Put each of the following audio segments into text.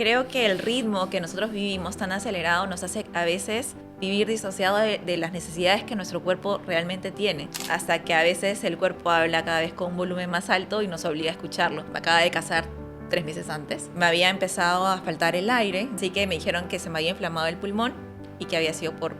creo que el ritmo que nosotros vivimos tan acelerado nos hace a veces vivir disociado de las necesidades que nuestro cuerpo realmente tiene, hasta que a veces el cuerpo habla cada vez con un volumen más alto y nos obliga a escucharlo. Me acaba de casar 3 meses antes. Me había empezado a faltar el aire, así que me dijeron que se me había inflamado el pulmón y que había sido por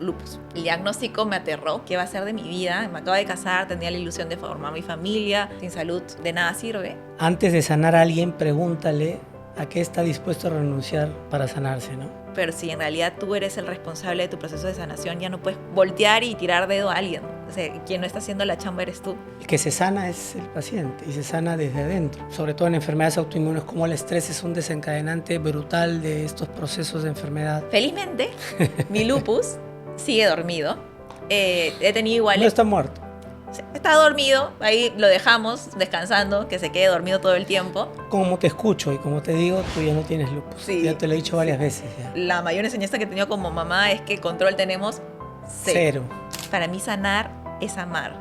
lupus. El diagnóstico me aterró. ¿Qué va a ser de mi vida? Me acabo de casar, tenía la ilusión de formar mi familia. Sin salud de nada sirve. Antes de sanar a alguien, pregúntale a qué está dispuesto a renunciar para sanarse, ¿no? Pero si en realidad tú eres el responsable de tu proceso de sanación, ya no puedes voltear y tirar dedo a alguien. O sea, quien no está haciendo la chamba eres tú. El que se sana es el paciente y se sana desde adentro. Sobre todo en enfermedades autoinmunes, como el estrés es un desencadenante brutal de estos procesos de enfermedad. Felizmente, mi lupus sigue dormido. He tenido igual... No está muerto. Está dormido, ahí lo dejamos descansando, que se quede dormido todo el tiempo. Como te escucho y como te digo, tú ya no tienes lupus. Sí, ya te lo he dicho varias veces. Ya. La mayor enseñanza que he tenido como mamá es que control tenemos cero. Para mí sanar es amar.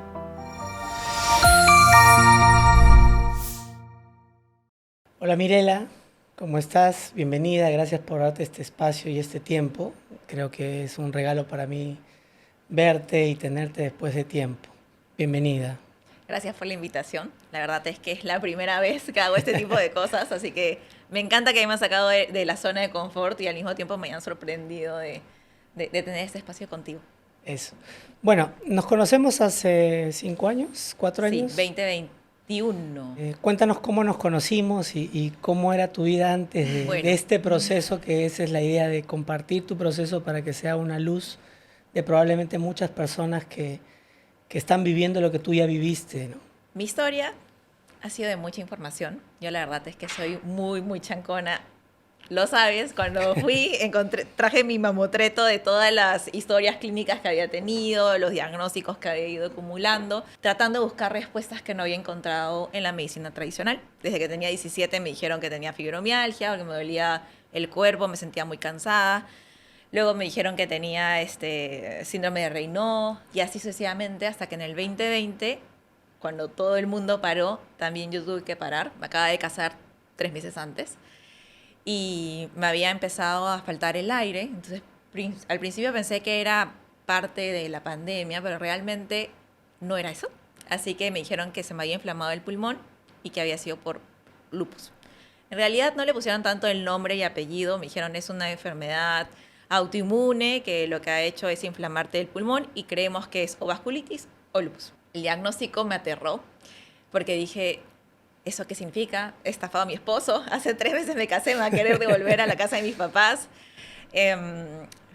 Hola Mirela, ¿cómo estás? Bienvenida, gracias por darte este espacio y este tiempo. Creo que es un regalo para mí verte y tenerte después de tiempo. Bienvenida. Gracias por la invitación. La verdad es que es la primera vez que hago este tipo de cosas, así que me encanta que me han sacado de la zona de confort y al mismo tiempo me hayan sorprendido de tener este espacio contigo. Eso. Bueno, nos conocemos hace 5 años, 4 años. Sí, 2021. Cuéntanos cómo nos conocimos y cómo era tu vida antes de este proceso, que esa es la idea de compartir tu proceso para que sea una luz de probablemente muchas personas que están viviendo lo que tú ya viviste, ¿no? Mi historia ha sido de mucha información. Yo la verdad es que soy muy chancona. Lo sabes, cuando fui traje mi mamotreto de todas las historias clínicas que había tenido, los diagnósticos que había ido acumulando, tratando de buscar respuestas que no había encontrado en la medicina tradicional. Desde que tenía 17 me dijeron que tenía fibromialgia, porque me dolía el cuerpo, me sentía muy cansada. Luego me dijeron que tenía síndrome de Raynaud y así sucesivamente hasta que en el 2020, cuando todo el mundo paró, también yo tuve que parar. Me acaba de casar 3 meses antes y me había empezado a faltar el aire. Entonces, al principio pensé que era parte de la pandemia, pero realmente no era eso. Así que me dijeron que se me había inflamado el pulmón y que había sido por lupus. En realidad no le pusieron tanto el nombre y apellido, me dijeron es una enfermedad autoinmune, que lo que ha hecho es inflamarte el pulmón y creemos que es o vasculitis o lupus. El diagnóstico me aterró porque dije, ¿eso qué significa? He estafado a mi esposo, hace 3 meses me casé, me va a querer devolver a la casa de mis papás.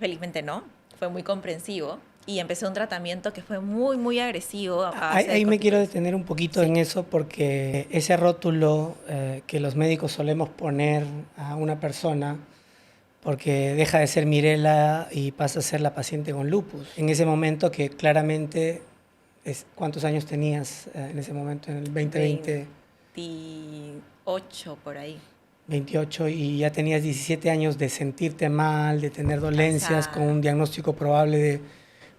Felizmente no, fue muy comprensivo y empecé un tratamiento que fue muy agresivo. Ahí me quiero detener un poquito en eso porque ese rótulo que los médicos solemos poner a una persona porque deja de ser Mirela y pasa a ser la paciente con lupus. En ese momento que claramente, ¿cuántos años tenías en ese momento, en el 2020? 28 por ahí. 28 y ya tenías 17 años de sentirte mal, de tener dolencias con un diagnóstico probable de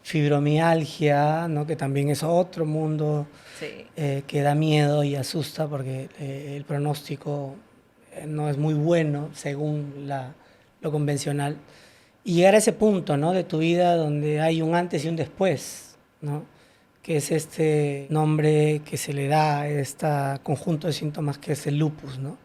fibromialgia, ¿no? Que también es otro mundo que da miedo y asusta porque el pronóstico no es muy bueno según lo convencional, y llegar a ese punto, ¿no? de tu vida donde hay un antes y un después, ¿no? que es este nombre que se le da a este conjunto de síntomas que es el lupus, ¿no?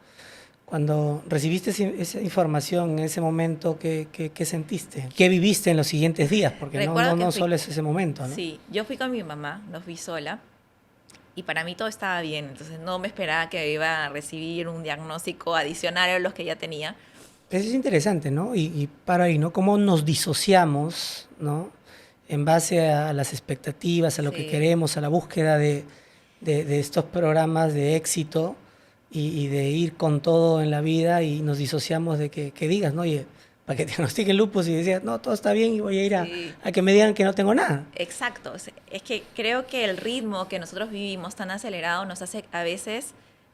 Cuando recibiste esa información en ese momento, ¿qué sentiste? ¿Qué viviste en los siguientes días? Porque no solo es ese momento, ¿no? Sí, yo fui con mi mamá, no fui sola, y para mí todo estaba bien, entonces no me esperaba que iba a recibir un diagnóstico adicional a los que ya tenía. Eso es interesante, ¿no? Y para ahí, ¿no? Cómo nos disociamos, ¿no? En base a las expectativas, a lo que queremos, a la búsqueda de estos programas de éxito y de ir con todo en la vida, y nos disociamos de que digas, ¿no? Oye, para que te diagnostiquen lupus y decías, no, todo está bien y voy a ir a que me digan que no tengo nada. Exacto. Es que creo que el ritmo que nosotros vivimos tan acelerado nos hace a veces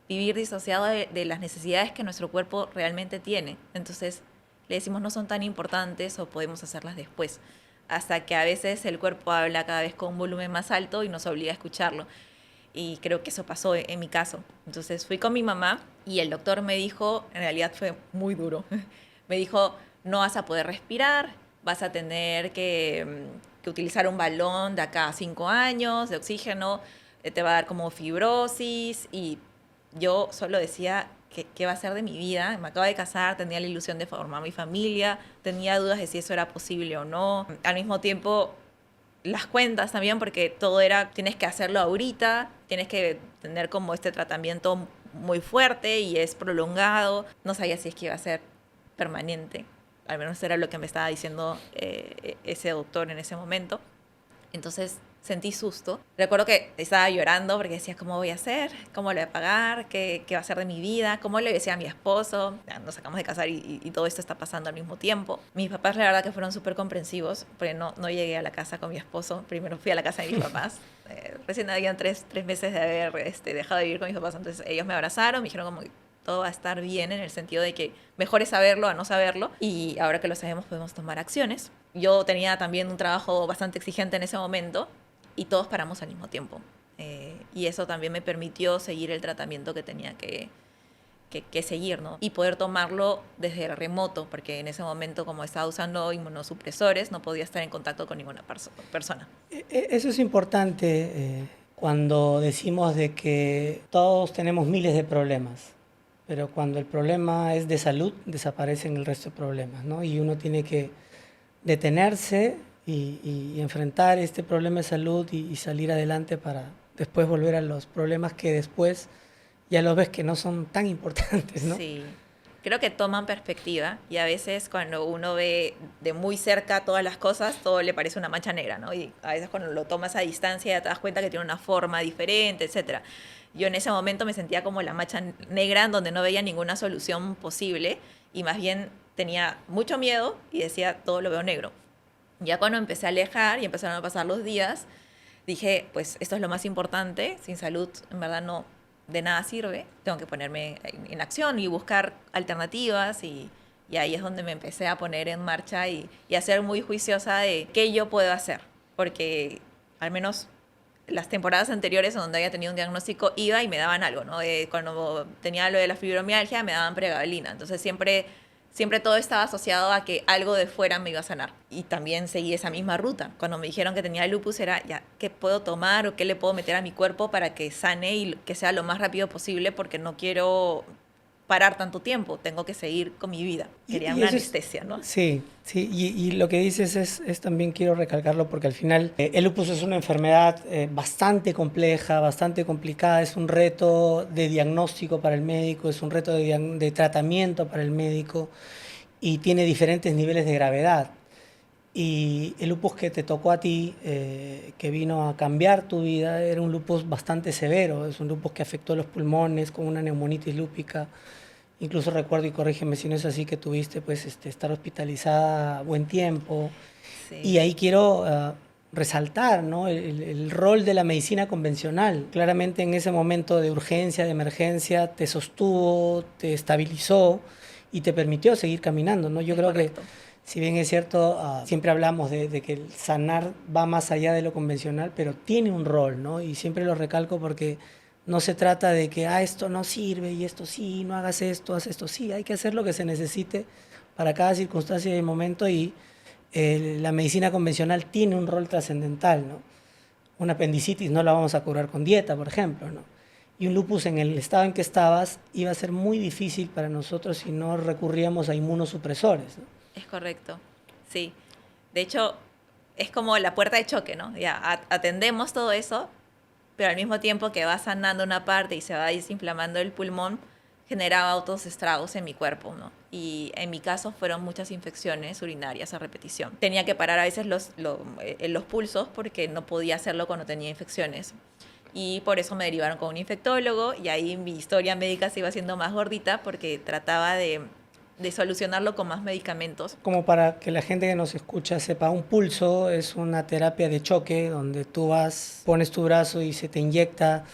vivir disociado de las necesidades que nuestro cuerpo realmente tiene. Entonces le decimos no son tan importantes o podemos hacerlas después, hasta que a veces el cuerpo habla cada vez con un volumen más alto y nos obliga a escucharlo. y creo que eso pasó en mi caso. Entonces fui con mi mamá y el doctor me dijo, en realidad fue muy duro, me dijo, no vas a poder respirar, vas a tener que utilizar un balón de acá a 5 años de oxígeno, te va a dar como fibrosis, y yo solo decía, ¿qué va a ser de mi vida? Me acabo de casar, tenía la ilusión de formar mi familia, tenía dudas de si eso era posible o no. Al mismo tiempo, las cuentas también, porque todo era, tienes que hacerlo ahorita, tienes que tener como este tratamiento muy fuerte y es prolongado. No sabía si es que iba a ser permanente. Al menos era lo que me estaba diciendo ese doctor en ese momento. Entonces sentí susto. Recuerdo que estaba llorando porque decía, ¿cómo voy a hacer? ¿Cómo le voy a pagar? ¿Qué va a ser de mi vida? ¿Cómo le decía a mi esposo? Ya, nos acabamos de casar y todo esto está pasando al mismo tiempo. Mis papás, la verdad, que fueron súper comprensivos, porque no llegué a la casa con mi esposo. Primero fui a la casa de mis papás. Recién habían tres meses de haber dejado de vivir con mis papás. Entonces ellos me abrazaron, me dijeron como que todo va a estar bien, en el sentido de que mejor es saberlo a no saberlo, y ahora que lo sabemos podemos tomar acciones. Yo tenía también un trabajo bastante exigente en ese momento y todos paramos al mismo tiempo. Y eso también me permitió seguir el tratamiento que tenía que seguir, ¿no? Y poder tomarlo desde el remoto, porque en ese momento, como estaba usando inmunosupresores, no podía estar en contacto con ninguna persona. Eso es importante cuando decimos de que todos tenemos miles de problemas, pero cuando el problema es de salud, desaparecen el resto de problemas, ¿no? Y uno tiene que detenerse y enfrentar este problema de salud y salir adelante para después volver a los problemas que después ya los ves que no son tan importantes, ¿no? Sí, creo que toman perspectiva, y a veces cuando uno ve de muy cerca todas las cosas, todo le parece una mancha negra, ¿no? Y a veces cuando lo tomas a distancia ya te das cuenta que tiene una forma diferente, etcétera. Yo en ese momento me sentía como la mancha negra, en donde no veía ninguna solución posible y más bien tenía mucho miedo y decía, todo lo veo negro. Ya cuando empecé a alejar y empezaron a pasar los días, dije, pues esto es lo más importante, sin salud en verdad no de nada sirve, tengo que ponerme en acción y buscar alternativas, y ahí es donde me empecé a poner en marcha y a ser muy juiciosa de qué yo puedo hacer, porque al menos las temporadas anteriores en donde había tenido un diagnóstico iba y me daban algo, ¿no? Cuando tenía lo de la fibromialgia me daban pregabalina, entonces siempre todo estaba asociado a que algo de fuera me iba a sanar. Y también seguí esa misma ruta. Cuando me dijeron que tenía lupus era, ya, ¿qué puedo tomar o qué le puedo meter a mi cuerpo para que sane y que sea lo más rápido posible? Porque no quiero parar tanto tiempo, tengo que seguir con mi vida. Quería una anestesia, ¿no? Sí, sí, y lo que dices es también quiero recalcarlo, porque al final el lupus es una enfermedad bastante compleja, bastante complicada, es un reto de diagnóstico para el médico, es un reto de tratamiento para el médico, y tiene diferentes niveles de gravedad. Y el lupus que te tocó a ti, que vino a cambiar tu vida, era un lupus bastante severo, es un lupus que afectó los pulmones con una neumonitis lúpica. Incluso recuerdo, y corrígeme si no es así, que tuviste pues estar hospitalizada buen tiempo. Sí. Y ahí quiero resaltar, ¿no? el rol de la medicina convencional. Claramente en ese momento de urgencia, de emergencia, te sostuvo, te estabilizó y te permitió seguir caminando, ¿no? Yo creo correcto. Que si bien es cierto, siempre hablamos de que el sanar va más allá de lo convencional, pero tiene un rol, ¿no? Y siempre lo recalco porque no se trata de que esto no sirve y esto sí, no hagas esto, haz esto sí. Hay que hacer lo que se necesite para cada circunstancia y momento, y la medicina convencional tiene un rol trascendental, ¿no? Una apendicitis no la vamos a curar con dieta, por ejemplo, ¿no? Y un lupus en el estado en que estabas iba a ser muy difícil para nosotros si no recurríamos a inmunosupresores, ¿no? Es correcto, sí. De hecho, es como la puerta de choque, ¿no? Ya atendemos todo eso, pero al mismo tiempo que va sanando una parte y se va desinflamando el pulmón, generaba otros estragos en mi cuerpo, ¿no? Y en mi caso fueron muchas infecciones urinarias a repetición. Tenía que parar a veces los pulsos porque no podía hacerlo cuando tenía infecciones. Y por eso me derivaron con un infectólogo, y ahí mi historia médica se iba haciendo más gordita porque trataba de solucionarlo con más medicamentos. Como para que la gente que nos escucha sepa, un pulso es una terapia de choque donde tú pones tu brazo y se te inyecta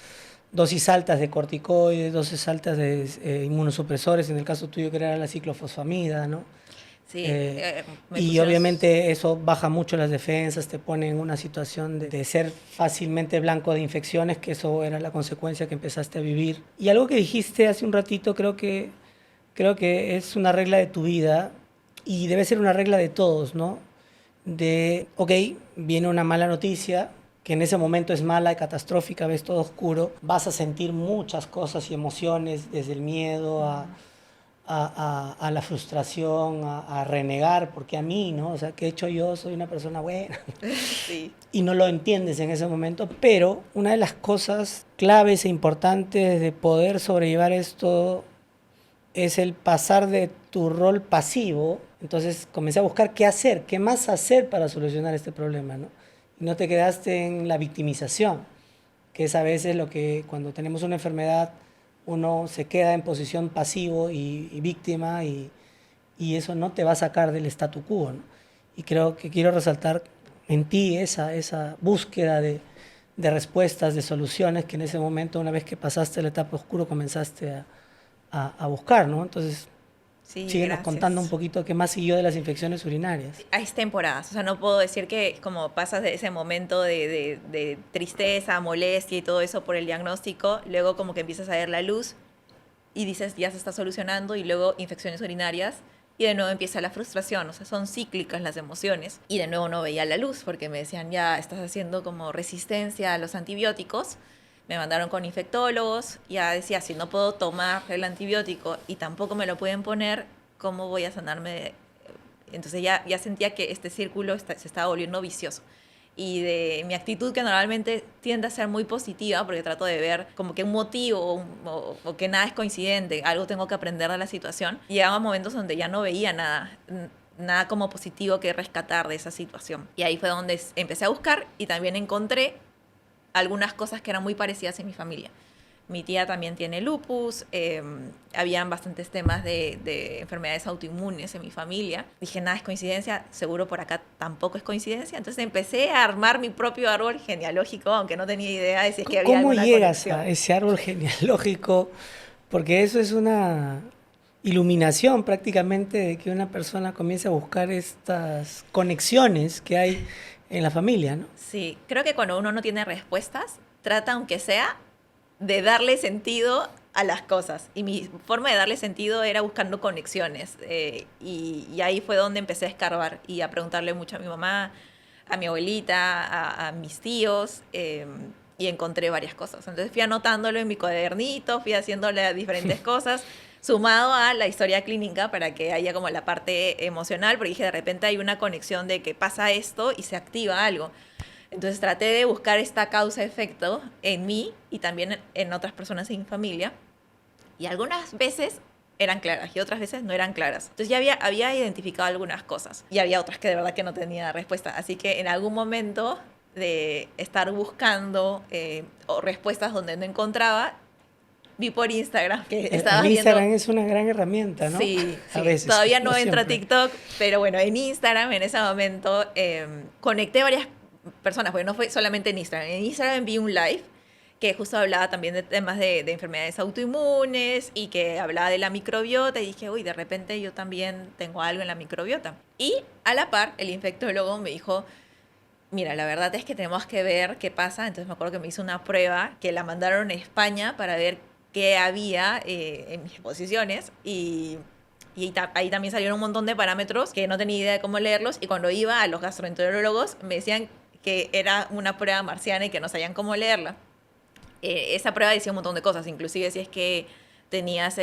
dosis altas de corticoides, dosis altas de inmunosupresores, en el caso tuyo que era la ciclofosfamida, ¿no? Sí, y obviamente eso baja mucho las defensas, te pone en una situación de ser fácilmente blanco de infecciones, que eso era la consecuencia que empezaste a vivir. Y algo que dijiste hace un ratito, creo que es una regla de tu vida y debe ser una regla de todos, ¿no? De, ok, viene una mala noticia, que en ese momento es mala y catastrófica, ves todo oscuro, vas a sentir muchas cosas y emociones, desde el miedo a la frustración, a renegar, porque a mí, ¿no? O sea, ¿qué he hecho yo? Soy una persona buena. Sí. Y no lo entiendes en ese momento, pero una de las cosas claves e importantes de poder sobrellevar esto es el pasar de tu rol pasivo. Entonces comencé a buscar qué hacer, qué más hacer para solucionar este problema, ¿no? Y no te quedaste en la victimización, que es a veces lo que cuando tenemos una enfermedad uno se queda en posición pasivo y víctima y eso no te va a sacar del statu quo, ¿no? Y creo que quiero resaltar en ti esa búsqueda de respuestas, de soluciones que en ese momento, una vez que pasaste la etapa oscura, comenzaste a buscar, ¿no? Entonces, Sí, síguenos gracias. contando un poquito qué más siguió de las infecciones urinarias. Hay temporadas, o sea, no puedo decir que como pasas de ese momento de tristeza, molestia y todo eso por el diagnóstico, luego como que empiezas a ver la luz y dices, ya se está solucionando, y luego infecciones urinarias, y de nuevo empieza la frustración, o sea, son cíclicas las emociones, y de nuevo no veía la luz, porque me decían, ya estás haciendo como resistencia a los antibióticos, me mandaron con infectólogos, ya decía, si no puedo tomar el antibiótico y tampoco me lo pueden poner, ¿cómo voy a sanarme? Entonces ya sentía que este círculo se estaba volviendo vicioso. Y de mi actitud, que normalmente tiende a ser muy positiva, porque trato de ver como que un motivo o que nada es coincidente, algo tengo que aprender de la situación, llegaba momentos donde ya no veía nada como positivo que rescatar de esa situación. Y ahí fue donde empecé a buscar y también encontré algunas cosas que eran muy parecidas en mi familia. Mi tía también tiene lupus, habían bastantes temas de enfermedades autoinmunes en mi familia. Dije, nada es coincidencia, seguro por acá tampoco es coincidencia. Entonces empecé a armar mi propio árbol genealógico, aunque no tenía idea de si es que había ¿Cómo alguna llegas conexión. a ese árbol genealógico? Porque eso es una iluminación prácticamente de que una persona comience a buscar estas conexiones que hay en la familia, ¿no? Sí, creo que cuando uno no tiene respuestas, trata, aunque sea, de darle sentido a las cosas. Y mi forma de darle sentido era buscando conexiones. Y ahí fue donde empecé a escarbar y a preguntarle mucho a mi mamá, a mi abuelita, a mis tíos, y encontré varias cosas. Entonces fui anotándolo en mi cuadernito, fui haciéndole diferentes cosas, sumado a la historia clínica para que haya como la parte emocional, porque dije, de repente hay una conexión de que pasa esto y se activa algo. Entonces traté de buscar esta causa-efecto en mí y también en otras personas en mi familia. Y algunas veces eran claras y otras veces no eran claras. Entonces ya había identificado algunas cosas y había otras que de verdad que no tenía respuesta. Así que en algún momento de estar buscando o respuestas donde no encontraba, vi por Instagram que estaba El Instagram viendo... es una gran herramienta, ¿no? Sí, A sí. veces. Todavía no entro a siempre. TikTok, pero bueno, en Instagram en ese momento conecté varias personas, porque no fue solamente en Instagram. En Instagram vi un live que justo hablaba también de temas de enfermedades autoinmunes y que hablaba de la microbiota, y dije, uy, de repente yo también tengo algo en la microbiota. Y a la par, el infectólogo me dijo, mira, la verdad es que tenemos que ver qué pasa. Entonces me acuerdo que me hizo una prueba que la mandaron a España para ver qué había en mis exposiciones, y ahí también salieron un montón de parámetros que no tenía idea de cómo leerlos, y cuando iba a los gastroenterólogos me decían que era una prueba marciana y que no sabían cómo leerla. Esa prueba decía un montón de cosas, inclusive si es que tenías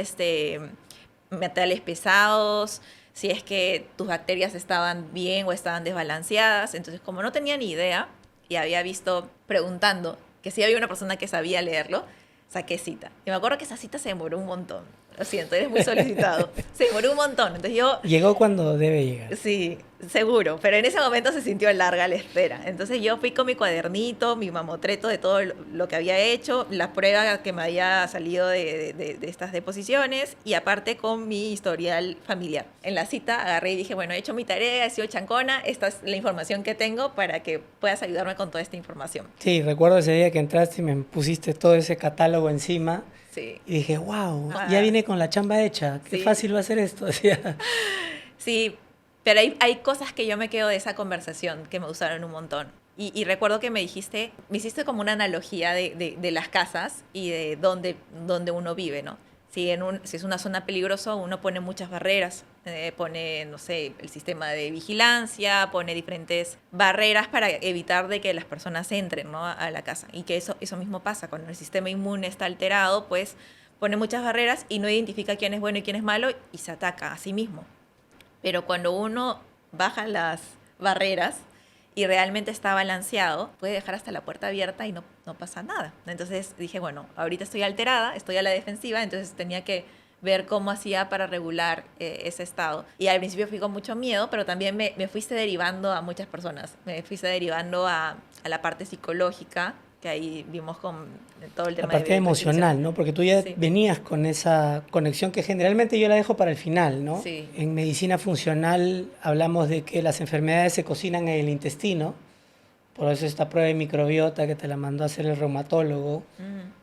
metales pesados, si es que tus bacterias estaban bien o estaban desbalanceadas. Entonces, como no tenía ni idea y había visto preguntando que si había una persona que sabía leerlo, saqué cita. Y me acuerdo que esa cita se demoró un montón. Lo siento, eres muy solicitado. Se demoró un montón. Entonces yo... Llegó cuando debe llegar. Sí, seguro, pero en ese momento se sintió larga la espera. Entonces yo fui con mi cuadernito, mi mamotreto de todo lo que había hecho, la prueba que me había salido de estas deposiciones, y aparte con mi historial familiar. En la cita agarré y dije, bueno, he hecho mi tarea, he sido chancona, esta es la información que tengo para que puedas ayudarme con toda esta información. Sí, recuerdo ese día que entraste y me pusiste todo ese catálogo encima. Sí. Y dije, wow, ya vine con la chamba hecha, qué Sí. fácil va a ser esto. Decía. Sí, Pero hay cosas que yo me quedo de esa conversación que me gustaron un montón. Y recuerdo que me hiciste como una analogía de las casas y de dónde uno vive, ¿no? Si es una zona peligrosa, uno pone muchas barreras, pone, no sé, el sistema de vigilancia, pone diferentes barreras para evitar de que las personas entren, ¿no? a la casa. Y que eso mismo pasa, cuando el sistema inmune está alterado, pues pone muchas barreras y no identifica quién es bueno y quién es malo y se ataca a sí mismo. Pero cuando uno baja las barreras y realmente está balanceado, puede dejar hasta la puerta abierta y no pasa nada. Entonces dije, bueno, ahorita estoy alterada, estoy a la defensiva, entonces tenía que ver cómo hacía para regular ese estado. Y al principio fui con mucho miedo, pero también me fuiste derivando a muchas personas. Me fuiste derivando a la parte psicológica, que ahí vimos con todo el tema la parte emocional, ¿no? Porque tú ya sí. venías con esa conexión que generalmente yo la dejo para el final, ¿no? Sí. En medicina funcional hablamos de que las enfermedades se cocinan en el intestino, por eso esta prueba de microbiota que te la mandó a hacer el reumatólogo,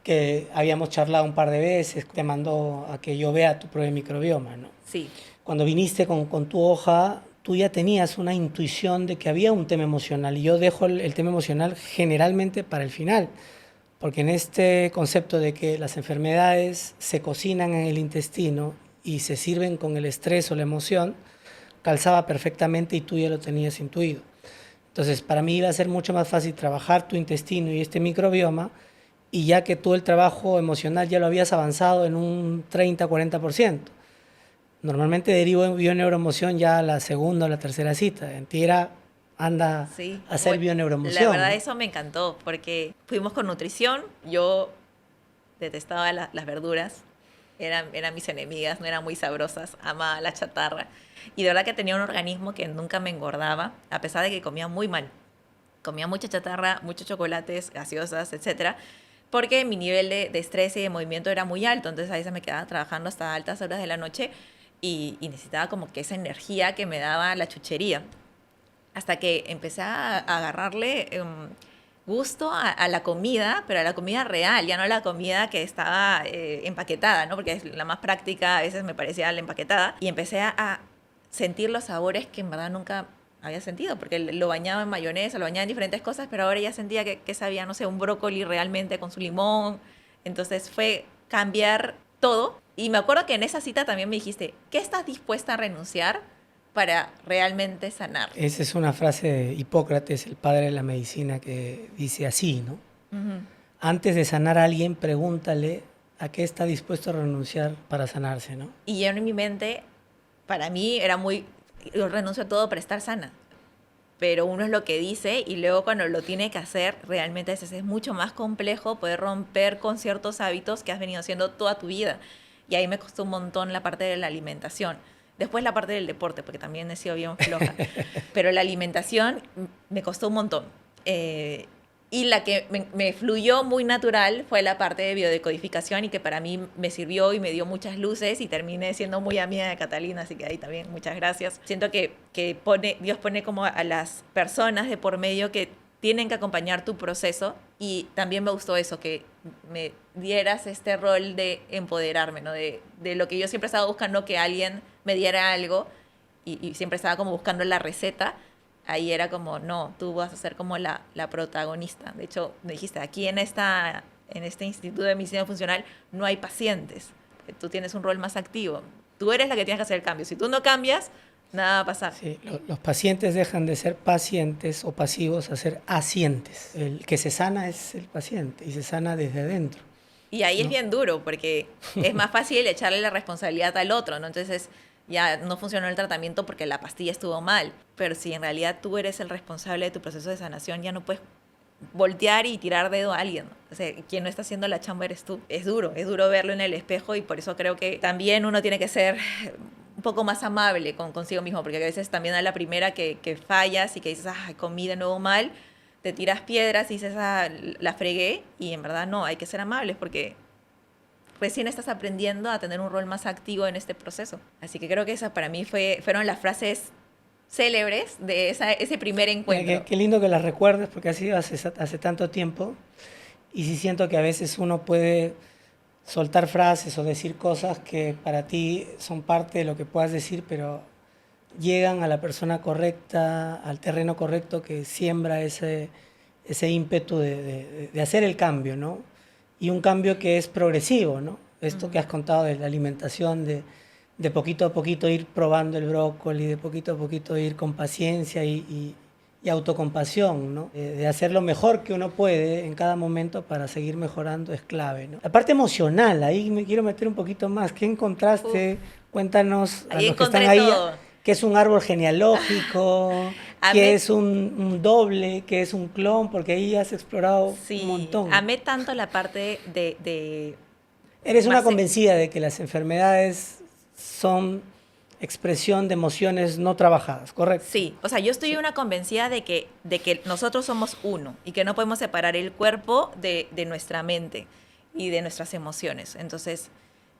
que habíamos charlado un par de veces, te mandó a que yo vea tu prueba de microbioma, ¿no? Sí. Cuando viniste con tu hoja, tú ya tenías una intuición de que había un tema emocional, y yo dejo el tema emocional generalmente para el final, porque en este concepto de que las enfermedades se cocinan en el intestino y se sirven con el estrés o la emoción, calzaba perfectamente y tú ya lo tenías intuido. Entonces, para mí iba a ser mucho más fácil trabajar tu intestino y este microbioma, y ya que tú el trabajo emocional ya lo habías avanzado en un 30-40%. Normalmente derivo bioneuroemoción ya a la segunda o la tercera cita. En ti anda sí. a hacer bioneuroemoción. La verdad, ¿no? eso me encantó, porque fuimos con nutrición. Yo detestaba las verduras, eran mis enemigas, no eran muy sabrosas, amaba la chatarra. Y de verdad que tenía un organismo que nunca me engordaba, a pesar de que comía muy mal. Comía mucha chatarra, muchos chocolates, gaseosas, etcétera, porque mi nivel de estrés y de movimiento era muy alto. Entonces a veces me quedaba trabajando hasta altas horas de la noche y necesitaba como que esa energía que me daba la chuchería. Hasta que empecé a agarrarle gusto a la comida, pero a la comida real, ya no a la comida que estaba empaquetada, ¿no? Porque es la más práctica, a veces me parecía la empaquetada. Y empecé a sentir los sabores que en verdad nunca había sentido, porque lo bañaba en mayonesa, lo bañaba en diferentes cosas, pero ahora ya sentía que sabía, no sé, un brócoli realmente con su limón. Entonces fue cambiar todo. Y me acuerdo que en esa cita también me dijiste, ¿qué estás dispuesta a renunciar para realmente sanar? Esa es una frase de Hipócrates, el padre de la medicina, que dice así, ¿no? Antes de sanar a alguien, pregúntale a qué está dispuesto a renunciar para sanarse, ¿no? Y yo en mi mente, para mí era yo renuncio a todo para estar sana. Pero uno es lo que dice y luego cuando lo tiene que hacer, realmente es mucho más complejo poder romper con ciertos hábitos que has venido haciendo toda tu vida. Y ahí me costó un montón la parte de la alimentación. Después la parte del deporte, porque también he sido bien floja. Pero la alimentación me costó un montón. Y la que me fluyó muy natural fue la parte de biodecodificación y que para mí me sirvió y me dio muchas luces y terminé siendo muy amiga de Catalina, así que ahí también muchas gracias. Siento que Dios pone como a las personas de por medio que tienen que acompañar tu proceso y también me gustó eso, que me dieras este rol de empoderarme, ¿no? De lo que yo siempre estaba buscando, que alguien me diera algo y siempre estaba como buscando la receta. Ahí era como, no, tú vas a ser como la protagonista. De hecho, me dijiste, aquí en este Instituto de Medicina Funcional no hay pacientes. Tú tienes un rol más activo. Tú eres la que tienes que hacer el cambio. Si tú no cambias, nada va a pasar. Sí, los pacientes dejan de ser pacientes o pasivos a ser asientes. El que se sana es el paciente y se sana desde adentro. Y ahí es bien duro porque es más fácil echarle la responsabilidad al otro, ¿no? Entonces ya no funcionó el tratamiento porque la pastilla estuvo mal. Pero si en realidad tú eres el responsable de tu proceso de sanación, ya no puedes voltear y tirar dedo a alguien. O sea, quien no está haciendo la chamba eres tú. Es duro verlo en el espejo y por eso creo que también uno tiene que ser un poco más amable consigo mismo, porque a veces también a la primera que fallas y que dices, comí de nuevo mal, te tiras piedras y dices, la fregué, y en verdad no, hay que ser amables porque recién estás aprendiendo a tener un rol más activo en este proceso. Así que creo que esa para mí fueron las frases célebres de ese primer encuentro. Qué lindo que las recuerdes porque ha sido hace tanto tiempo y sí siento que a veces uno puede soltar frases o decir cosas que para ti son parte de lo que puedas decir, pero llegan a la persona correcta, al terreno correcto que siembra ese ímpetu de hacer el cambio, ¿no? Y un cambio que es progresivo, ¿no? Esto que has contado de la alimentación, de poquito a poquito ir probando el brócoli, de poquito a poquito ir con paciencia y autocompasión, ¿no? De hacer lo mejor que uno puede en cada momento para seguir mejorando es clave, ¿no? La parte emocional, ahí me quiero meter un poquito más. ¿Qué encontraste? Cuéntanos a los que están ahí. Todo. ¿Qué es un árbol genealógico? ¿Qué es un doble? ¿Qué es un clon? Porque ahí has explorado un montón. Amé tanto la parte de Eres una convencida de que las enfermedades son expresión de emociones no trabajadas, ¿correcto? Sí, o sea, yo estoy una convencida de que nosotros somos uno y que no podemos separar el cuerpo de nuestra mente y de nuestras emociones. Entonces,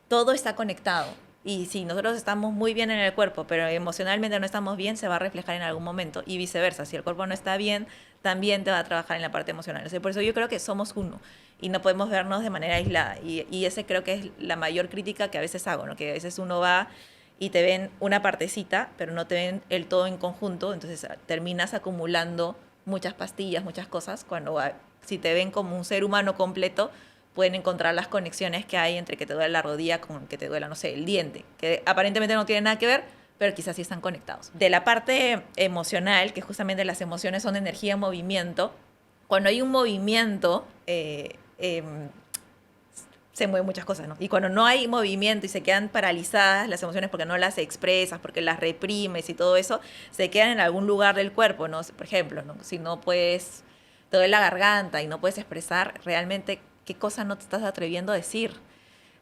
todo está conectado. Y si nosotros estamos muy bien en el cuerpo, pero emocionalmente no estamos bien, se va a reflejar en algún momento. Y viceversa, si el cuerpo no está bien, también te va a trabajar en la parte emocional. O sea, por eso yo creo que somos uno y no podemos vernos de manera aislada. Y ese creo que es la mayor crítica que a veces hago, ¿no? Que a veces uno va y te ven una partecita, pero no te ven el todo en conjunto, entonces terminas acumulando muchas pastillas, muchas cosas, cuando si te ven como un ser humano completo, pueden encontrar las conexiones que hay entre que te duele la rodilla con que te duela, no sé, el diente, que aparentemente no tiene nada que ver, pero quizás sí están conectados. De la parte emocional, que justamente las emociones son energía en movimiento, cuando hay un movimiento, se mueven muchas cosas, ¿no? Y cuando no hay movimiento y se quedan paralizadas las emociones porque no las expresas, porque las reprimes y todo eso, se quedan en algún lugar del cuerpo, ¿no? Por ejemplo, ¿no? Si no puedes, te duele la garganta y no puedes expresar realmente qué cosa no te estás atreviendo a decir.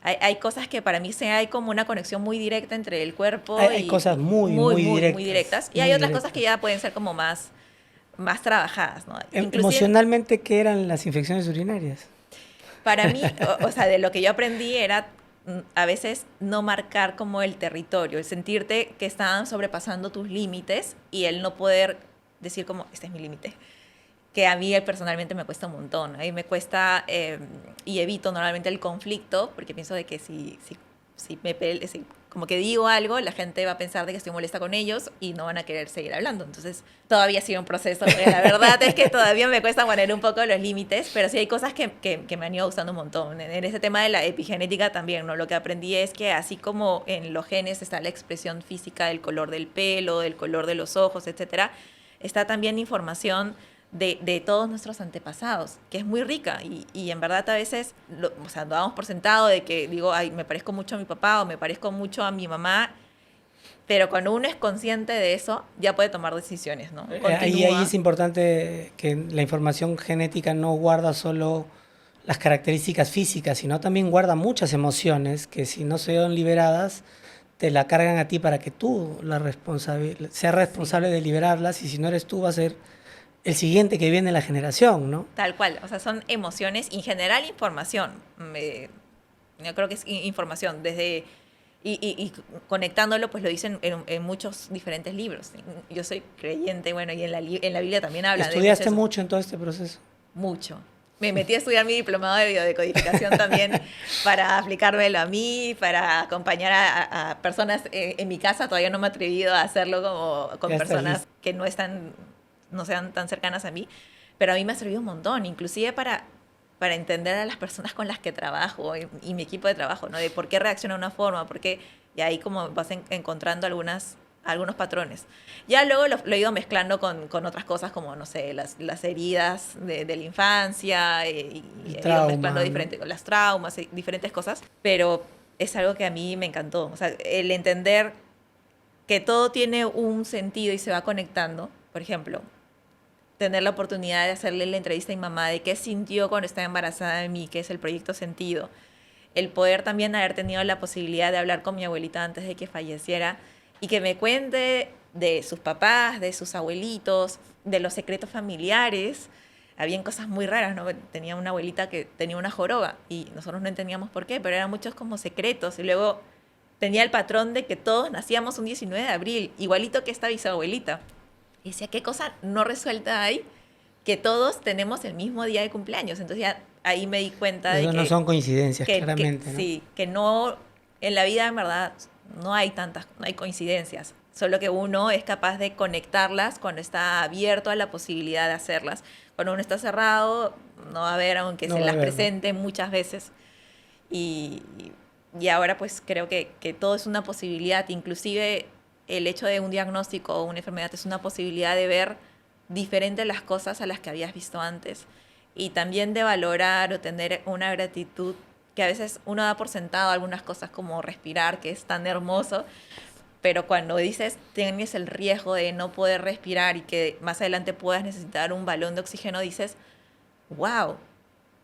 Hay cosas que para mí hay como una conexión muy directa entre el cuerpo hay cosas muy directas. Y hay otras cosas que ya pueden ser como más trabajadas, ¿no? Emocionalmente, ¿qué eran las infecciones urinarias? Para mí, o sea, de lo que yo aprendí era a veces no marcar como el territorio, el sentirte que estaban sobrepasando tus límites y el no poder decir como, este es mi límite, que a mí personalmente me cuesta un montón. A mí me cuesta y evito normalmente el conflicto porque pienso de que si como que digo algo, la gente va a pensar de que estoy molesta con ellos y no van a querer seguir hablando. Entonces, todavía sigue un proceso. Pero la verdad es que todavía me cuesta poner un poco los límites, pero sí hay cosas que me han ido gustando un montón. En ese tema de la epigenética también, ¿no? Lo que aprendí es que así como en los genes está la expresión física del color del pelo, del color de los ojos, etcétera, está también información de todos nuestros antepasados, que es muy rica y en verdad a veces lo damos por sentado de que digo, ay, me parezco mucho a mi papá o me parezco mucho a mi mamá, pero cuando uno es consciente de eso, ya puede tomar decisiones, ¿no? Ahí es importante que la información genética no guarda solo las características físicas, sino también guarda muchas emociones que si no se ven liberadas, te la cargan a ti para que tú seas responsable de liberarlas, y si no eres tú, va a ser el siguiente que viene en la generación, ¿no? Tal cual, o sea, son emociones y en general información. Yo creo que es información, desde y conectándolo, pues lo dicen en muchos diferentes libros. Yo soy creyente, bueno, y en la Biblia también habla de eso. ¿Estudiaste mucho en todo este proceso? Mucho. Me metí a estudiar mi diplomado de biodecodificación también para aplicármelo a mí, para acompañar a personas en mi casa. Todavía no me he atrevido a hacerlo como con personas que no sean tan cercanas a mí, pero a mí me ha servido un montón, inclusive para entender a las personas con las que trabajo y mi equipo de trabajo, ¿no? De por qué reacciona de una forma, y ahí como vas encontrando algunos patrones. Ya luego lo he ido mezclando con otras cosas como, no sé, las heridas de la infancia y he ido mezclando con las traumas, diferentes cosas, pero es algo que a mí me encantó. O sea, el entender que todo tiene un sentido y se va conectando. Por ejemplo, tener la oportunidad de hacerle la entrevista a mi mamá de qué sintió cuando estaba embarazada de mí, que es el proyecto Sentido. El poder también haber tenido la posibilidad de hablar con mi abuelita antes de que falleciera y que me cuente de sus papás, de sus abuelitos, de los secretos familiares. Habían cosas muy raras, ¿no? Tenía una abuelita que tenía una joroba y nosotros no entendíamos por qué, pero eran muchos como secretos. Y luego tenía el patrón de que todos nacíamos un 19 de abril, igualito que esta bisabuelita. Y decía, ¿qué cosa no resuelta hay? Que todos tenemos el mismo día de cumpleaños. Entonces ya ahí me di cuenta de que... no son coincidencias, claramente, ¿no? Sí, que no... En la vida, en verdad, no hay coincidencias. solo que uno es capaz de conectarlas cuando está abierto a la posibilidad de hacerlas. Cuando uno está cerrado, no va a haber, aunque se las presente muchas veces. Y ahora pues creo que todo es una posibilidad, inclusive el hecho de un diagnóstico o una enfermedad es una posibilidad de ver diferente las cosas a las que habías visto antes y también de valorar o tener una gratitud que a veces uno da por sentado algunas cosas como respirar, que es tan hermoso, pero cuando dices tienes el riesgo de no poder respirar y que más adelante puedas necesitar un balón de oxígeno, dices, wow,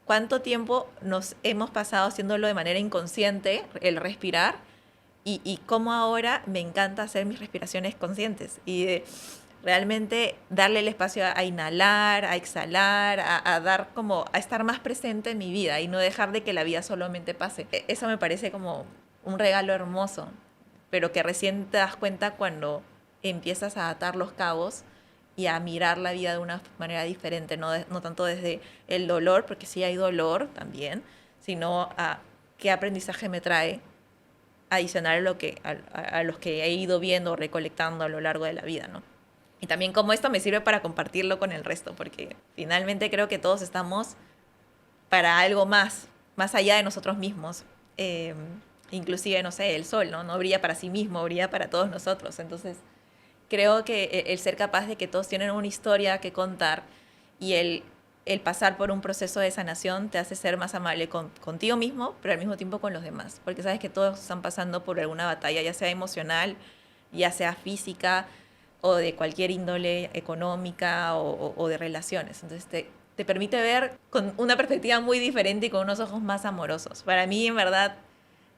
¿cuánto tiempo nos hemos pasado haciéndolo de manera inconsciente, el respirar? Y cómo ahora me encanta hacer mis respiraciones conscientes y realmente darle el espacio a inhalar, a exhalar, a dar como, a estar más presente en mi vida y no dejar de que la vida solamente pase. Eso me parece como un regalo hermoso, pero que recién te das cuenta cuando empiezas a atar los cabos y a mirar la vida de una manera diferente, no tanto desde el dolor, porque sí hay dolor también, sino a qué aprendizaje me trae adicional a los que he ido viendo o recolectando a lo largo de la vida, ¿no? Y también cómo esto me sirve para compartirlo con el resto, porque finalmente creo que todos estamos para algo más allá de nosotros mismos. Inclusive, no sé, el sol, ¿no? No brilla para sí mismo, brilla para todos nosotros. Entonces, creo que el ser capaz de que todos tienen una historia que contar y el pasar por un proceso de sanación te hace ser más amable contigo mismo, pero al mismo tiempo con los demás. Porque sabes que todos están pasando por alguna batalla, ya sea emocional, ya sea física, o de cualquier índole económica o de relaciones. Entonces te permite ver con una perspectiva muy diferente y con unos ojos más amorosos. Para mí, en verdad,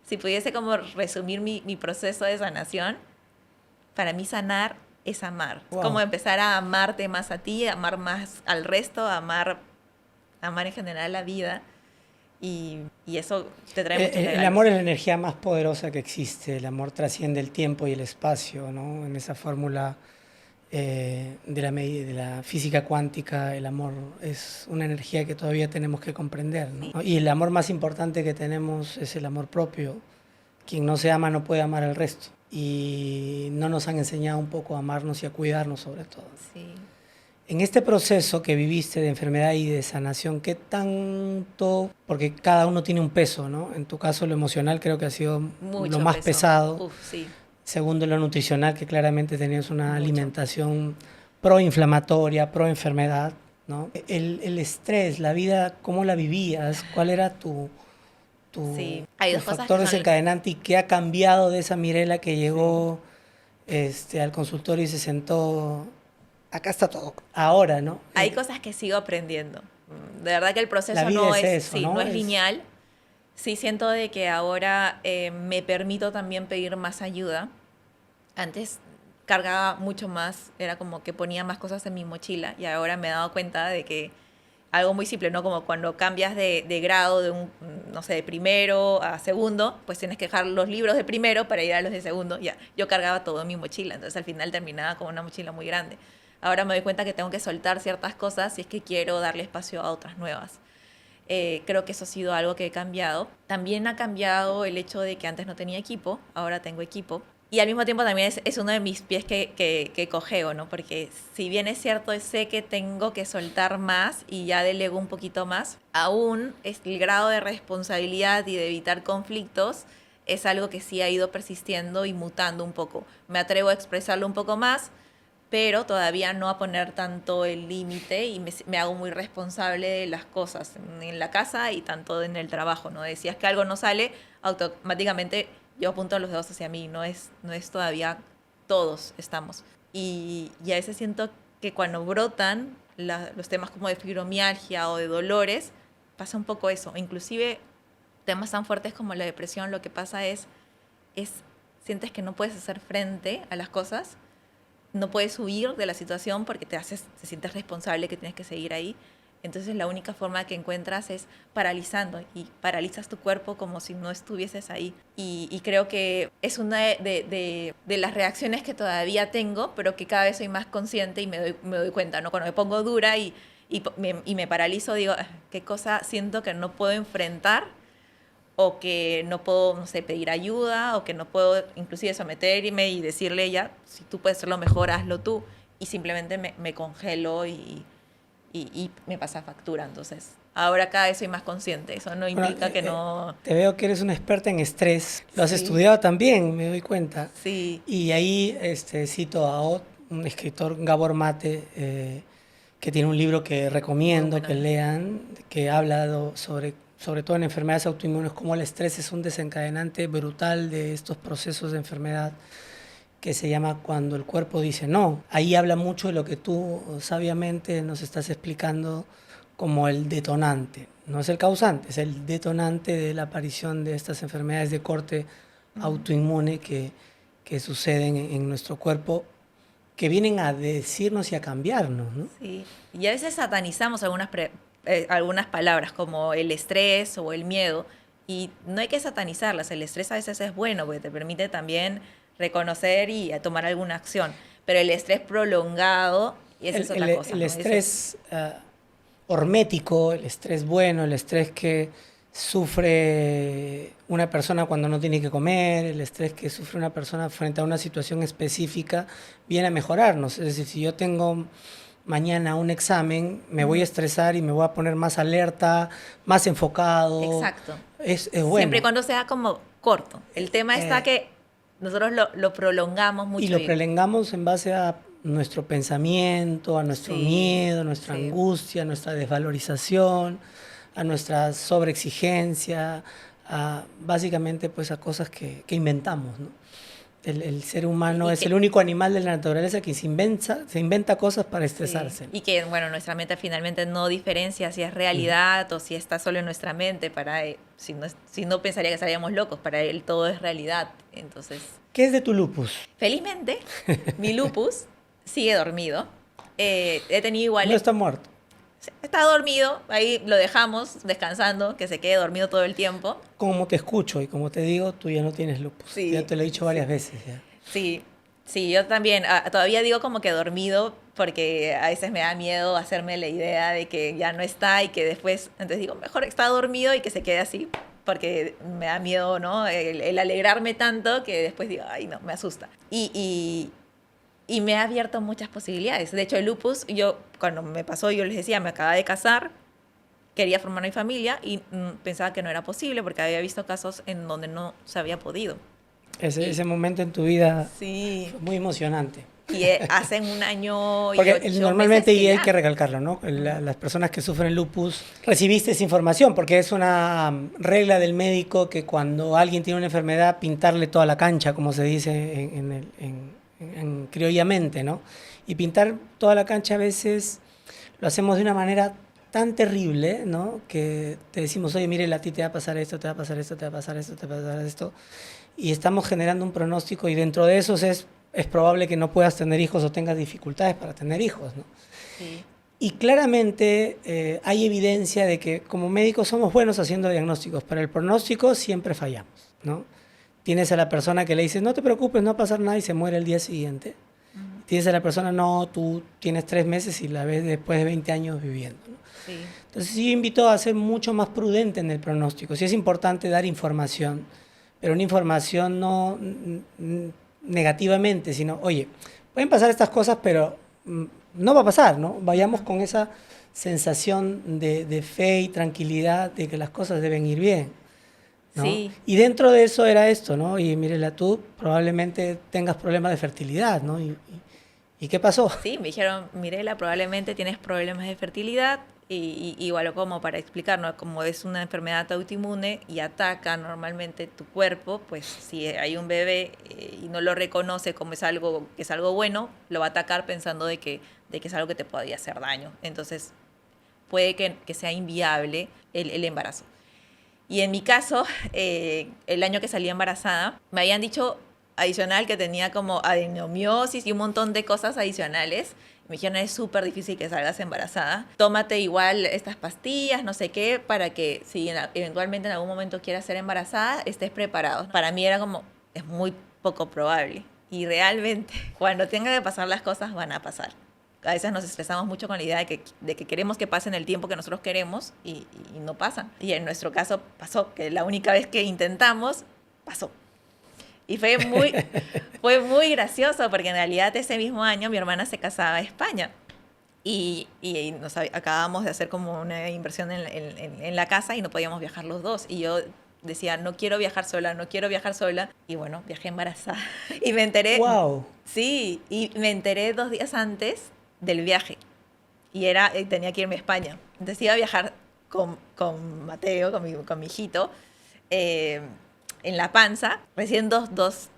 si pudiese como resumir mi proceso de sanación, para mí sanar es amar. Wow. Es como empezar a amarte más a ti, amar más al resto, amar en general la vida. Y eso te trae muchos regalos. El amor es la energía más poderosa que existe. El amor trasciende el tiempo y el espacio, ¿no? En esa fórmula de la física cuántica, el amor es una energía que todavía tenemos que comprender, ¿no? Sí. Y el amor más importante que tenemos es el amor propio. Quien no se ama no puede amar al resto. Y no nos han enseñado un poco a amarnos y a cuidarnos sobre todo. Sí. En este proceso que viviste de enfermedad y de sanación, ¿qué tanto? Porque cada uno tiene un peso, ¿no? En tu caso, lo emocional creo que ha sido mucho lo más pesado. Sí. Segundo, lo nutricional, que claramente tenías una alimentación proinflamatoria, proenfermedad, ¿no? El estrés, la vida, ¿cómo la vivías? ¿Cuál era tu sí. Hay dos factor desencadenante y qué ha cambiado de esa Mirela que llegó al consultorio y se sentó? Acá está todo. Ahora, ¿no? Hay cosas que sigo aprendiendo. De verdad que el proceso no es lineal. Sí siento de que ahora me permito también pedir más ayuda. Antes cargaba mucho más, era como que ponía más cosas en mi mochila y ahora me he dado cuenta de que algo muy simple, ¿no? Como cuando cambias de grado de no sé, de primero a segundo, pues tienes que dejar los libros de primero para ir a los de segundo. Ya, yo cargaba todo en mi mochila, entonces al final terminaba con una mochila muy grande. Ahora me doy cuenta que tengo que soltar ciertas cosas si es que quiero darle espacio a otras nuevas. Creo que eso ha sido algo que he cambiado. También ha cambiado el hecho de que antes no tenía equipo, ahora tengo equipo. Y al mismo tiempo también es uno de mis pies que cojeo, ¿no? Porque si bien es cierto, sé que tengo que soltar más y ya delego un poquito más, aún el grado de responsabilidad y de evitar conflictos es algo que sí ha ido persistiendo y mutando un poco. Me atrevo a expresarlo un poco más, pero todavía no a poner tanto el límite y me hago muy responsable de las cosas en la casa y tanto en el trabajo, ¿no? Decías que algo no sale, automáticamente yo apunto los dedos hacia mí, no es todavía todos estamos. Y a veces siento que cuando brotan los temas como de fibromialgia o de dolores, pasa un poco eso. Inclusive temas tan fuertes como la depresión, lo que pasa es sientes que no puedes hacer frente a las cosas, no puedes huir de la situación porque te sientes responsable que tienes que seguir ahí. Entonces la única forma que encuentras es paralizando y paralizas tu cuerpo como si no estuvieses ahí. Y creo que es una de las reacciones que todavía tengo, pero que cada vez soy más consciente y me doy cuenta, ¿no? Cuando me pongo dura y me paralizo, digo, ¿qué cosa siento que no puedo enfrentar? o que no puedo, no sé, pedir ayuda, o que no puedo inclusive someterme y decirle ya, si tú puedes hacerlo mejor, hazlo tú, y simplemente me congelo y me pasa factura. Entonces, ahora cada vez soy más consciente. Eso no implica que no... Te veo que eres una experta en estrés. Lo has Sí. estudiado también, me doy cuenta. Sí. Y ahí cito a un escritor, Gabor Mate, que tiene un libro que recomiendo que lean, que habla sobre todo en enfermedades autoinmunes, cómo el estrés es un desencadenante brutal de estos procesos de enfermedad, que se llama Cuando el cuerpo dice no. Ahí habla mucho de lo que tú sabiamente nos estás explicando como el detonante. No es el causante, es el detonante de la aparición de estas enfermedades de corte autoinmune que suceden en nuestro cuerpo, que vienen a decirnos y a cambiarnos, ¿no? Sí, y a veces satanizamos algunas palabras como el estrés o el miedo, y no hay que satanizarlas. El estrés a veces es bueno porque te permite también reconocer y tomar alguna acción, pero el estrés prolongado, y esa es otra cosa. El ¿no? estrés hormético, el estrés bueno, el estrés que sufre una persona cuando no tiene que comer, el estrés que sufre una persona frente a una situación específica, viene a mejorarnos. Es decir, si yo tengo mañana un examen, me voy a estresar y me voy a poner más alerta, más enfocado. Exacto. Es bueno. Siempre y cuando sea como corto. El tema está que nosotros lo prolongamos mucho. Y lo prolongamos en base a nuestro pensamiento, a nuestro miedo, a nuestra angustia, a nuestra desvalorización, a nuestra sobreexigencia, básicamente pues a cosas que inventamos, ¿no? El ser humano es el único animal de la naturaleza que se inventa cosas para estresarse. Y que, bueno, nuestra mente finalmente no diferencia si es realidad o si está solo en nuestra mente. Si no pensaría que estaríamos locos, para él todo es realidad. Entonces, ¿qué es de tu lupus? Felizmente, mi lupus sigue dormido. He tenido igual... No está muerto. Está dormido, ahí lo dejamos descansando, que se quede dormido todo el tiempo. Como te escucho y como te digo, tú ya no tienes lupus. Sí, ya te lo he dicho varias veces. Ya. Sí, yo también. Todavía digo como que dormido porque a veces me da miedo hacerme la idea de que ya no está y que después, entonces digo, mejor está dormido y que se quede así, porque me da miedo, ¿no? El alegrarme tanto que después digo, ay, no, me asusta. Y me ha abierto muchas posibilidades. De hecho, el lupus, cuando me pasó, yo les decía, me acababa de casar, quería formar mi familia y pensaba que no era posible porque había visto casos en donde no se había podido. Ese momento en tu vida fue muy emocionante. Y hace un año y porque 8 normalmente, meses y hay que recalcarlo, ¿no? Las personas que sufren lupus, recibiste esa información porque es una regla del médico que cuando alguien tiene una enfermedad, pintarle toda la cancha, como se dice en criollamente, ¿no? Y pintar toda la cancha a veces lo hacemos de una manera tan terrible, ¿no? Que te decimos, oye, mire, a ti te va a pasar esto, te va a pasar esto, te va a pasar esto, te va a pasar esto. Y estamos generando un pronóstico y dentro de esos es probable que no puedas tener hijos o tengas dificultades para tener hijos, ¿no? Sí. Y claramente hay evidencia de que como médicos somos buenos haciendo diagnósticos, pero el pronóstico siempre fallamos, ¿no? Tienes a la persona que le dices, no te preocupes, no va a pasar nada y se muere el día siguiente. Tienes a la persona, no, tú tienes 3 meses y la ves después de 20 años viviendo, ¿no? Sí. Entonces sí invito a ser mucho más prudente en el pronóstico. Sí es importante dar información, pero una información no negativamente, sino, oye, pueden pasar estas cosas, pero no va a pasar, ¿no? Vayamos con esa sensación de fe y tranquilidad de que las cosas deben ir bien, ¿no? Sí. Y dentro de eso era esto, ¿no? Y Mirela, tú probablemente tengas problemas de fertilidad, ¿no? ¿Y qué pasó? Sí, me dijeron, Mirela, probablemente tienes problemas de fertilidad. Y igual como para explicar, ¿no? Como es una enfermedad autoinmune y ataca normalmente tu cuerpo, pues si hay un bebé y no lo reconoce como es algo que es algo bueno, lo va a atacar pensando de que es algo que te podría hacer daño. Entonces puede que sea inviable el embarazo. Y en mi caso, el año que salí embarazada, me habían dicho adicional que tenía como adenomiosis y un montón de cosas adicionales. Me dijeron, es súper difícil que salgas embarazada. Tómate igual estas pastillas, no sé qué, para que si eventualmente en algún momento quieras ser embarazada, estés preparado. Para mí era como, es muy poco probable. Y realmente, cuando tengan que pasar las cosas, van a pasar. a veces nos estresamos mucho con la idea de que queremos que pasen el tiempo que nosotros queremos y no pasan. Y en nuestro caso pasó, que la única vez que intentamos, pasó. Y fue muy gracioso porque en realidad ese mismo año mi hermana se casaba en España. Y acabamos de hacer como una inversión en la casa y no podíamos viajar los dos. Y yo decía, no quiero viajar sola, no quiero viajar sola. Y bueno, viajé embarazada. Y me enteré... ¡Wow! Sí, y me enteré 2 días antes del viaje. Y tenía que irme a España. Entonces iba a viajar con Mateo, con mi hijito, en la panza. Recién dos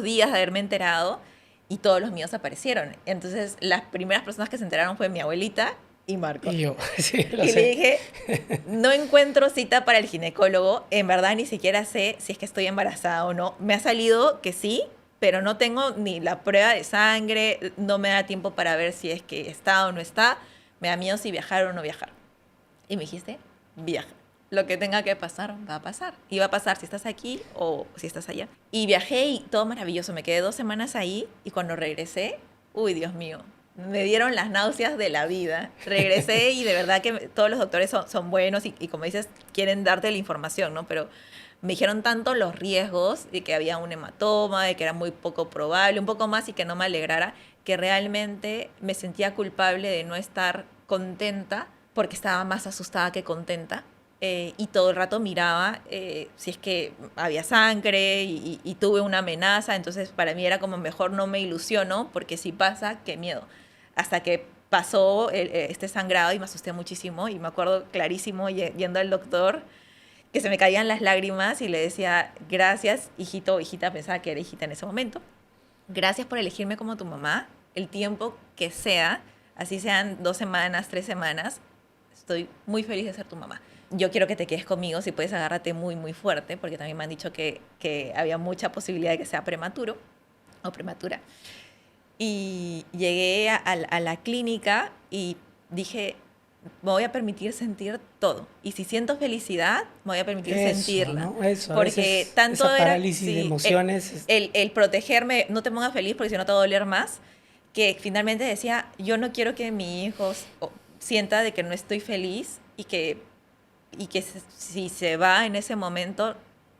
días de haberme enterado y todos los míos aparecieron. Entonces las primeras personas que se enteraron fue mi abuelita y Marco. Y yo, sí, lo y sé. le dije, no encuentro cita para el ginecólogo. En verdad ni siquiera sé si es que estoy embarazada o no. Me ha salido que sí, pero no tengo ni la prueba de sangre. No me da tiempo para ver si es que está o no está. Me da miedo si viajar o no viajar. Y me dijiste, viaja. Lo que tenga que pasar, va a pasar. Y va a pasar si estás aquí o si estás allá. Y viajé y todo maravilloso. Me quedé 2 semanas ahí y cuando regresé, uy, Dios mío, me dieron las náuseas de la vida. Regresé y de verdad que todos los doctores son buenos y como dices, quieren darte la información, ¿no? Pero me dijeron tanto los riesgos de que había un hematoma, de que era muy poco probable, un poco más y que no me alegrara, que realmente me sentía culpable de no estar contenta porque estaba más asustada que contenta. Y todo el rato miraba si es que había sangre y tuve una amenaza, entonces para mí era como mejor no me ilusiono porque si pasa, qué miedo. Hasta que pasó este sangrado y me asusté muchísimo y me acuerdo clarísimo yendo al doctor que se me caían las lágrimas y le decía, gracias, hijito o hijita, pensaba que era hijita en ese momento, gracias por elegirme como tu mamá, el tiempo que sea, así sean 2 semanas, 3 semanas, estoy muy feliz de ser tu mamá. Yo quiero que te quedes conmigo, si puedes agárrate muy, muy fuerte, porque también me han dicho que había mucha posibilidad de que sea prematuro o prematura. Y llegué a la clínica y dije, me voy a permitir sentir todo. Y si siento felicidad, me voy a permitir sentirla. ¿No? Eso, porque tanto esa era parálisis de emociones. el protegerme, no te pongas feliz porque si no te va a doler más, que finalmente decía, yo no quiero que mi hijo sienta de que no estoy feliz y que si se va en ese momento,